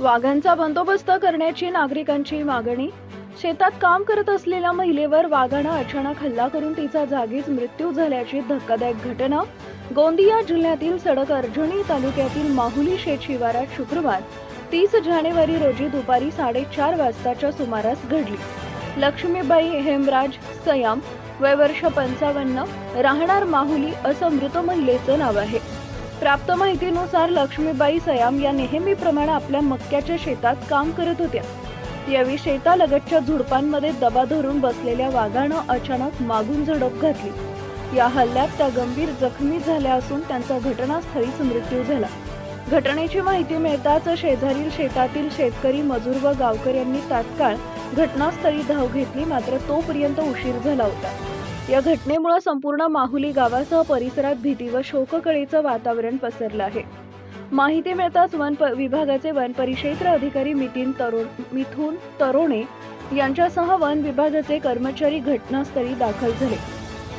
वाघांचा बंदोबस्त करण्याची नागरिकांची मागणी. शेतात काम करत असलेल्या महिलेवर वाघानं अचानक हल्ला करून तिचा जागीच मृत्यू झाल्याची धक्कादायक घटना गोंदिया जिल्ह्यातील सडक अर्जुनी तालुक्यातील माहुली शेत शिवारात शुक्रवार 30 जानेवारी रोजी दुपारी 4:30 वाजताच्या सुमारास घडली. लक्ष्मीबाई हेमराज सयाम, वय वर्ष 55, राहणार माहुली असं मृत महिलेचं नाव आहे. प्राप्त माहितीनुसार लक्ष्मीबाई सयाम या नेहमीप्रमाणे आपल्या मक्याच्या शेतात काम करत होत्या. यावेळी शेतालगतच्या झुडपांमध्ये दबा धरून बसलेल्या वाघानं अचानक मागून झडप घातली. या हल्ल्यात त्या गंभीर जखमी झाल्या असून त्यांचा घटनास्थळीच मृत्यू झाला. घटनेची माहिती मिळताच शेजारील शेतातील शेतकरी, मजूर व गावकऱ्यांनी तात्काळ घटनास्थळी धाव घेतली, मात्र तोपर्यंत उशीर झाला होता. या घटनेमुळे संपूर्ण माहुली गावासह परिसरात भीती व शोककळेचं वातावरण पसरलं आहे. माहिती मिळताच वन विभागाचे वन परिक्षेत्र अधिकारी मिथुन तरोणे यांच्यासह वन विभागाचे कर्मचारी घटनास्थळी दाखल झाले.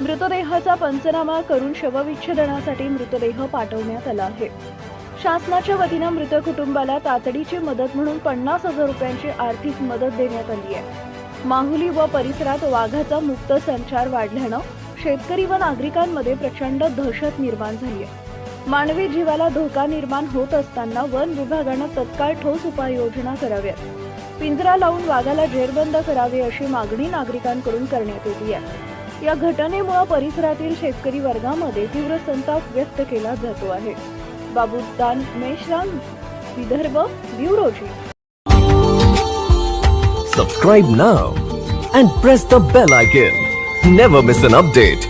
मृतदेहाचा पंचनामा करून शवविच्छेदनासाठी मृतदेह पाठवण्यात आला आहे. शासनाच्या वतीनं मृत कुटुंबाला तातडीची मदत म्हणून 50,000 रुपयांची आर्थिक मदत देण्यात आली आहे. माहुली व परिसरात वाघाचा मुक्त संचार वाढल्यानं शेतकरी व नागरिकांमध्ये प्रचंड दहशत निर्माण झाली आहे. मानवी जीवाला धोका निर्माण होत असताना वन विभागानं तत्काळ ठोस उपाययोजना कराव्यात. पिंजरा लावून वाघाला जेरबंद करावे अशी मागणी नागरिकांकडून करण्यात येते आहे. या घटनेमुळे परिसरातील शेतकरी वर्गामध्ये तीव्र संताप व्यक्त केला जातो आहे. Babudan Meshram, Vidarbha bureau chief. Subscribe now and press the bell icon. Never miss an update.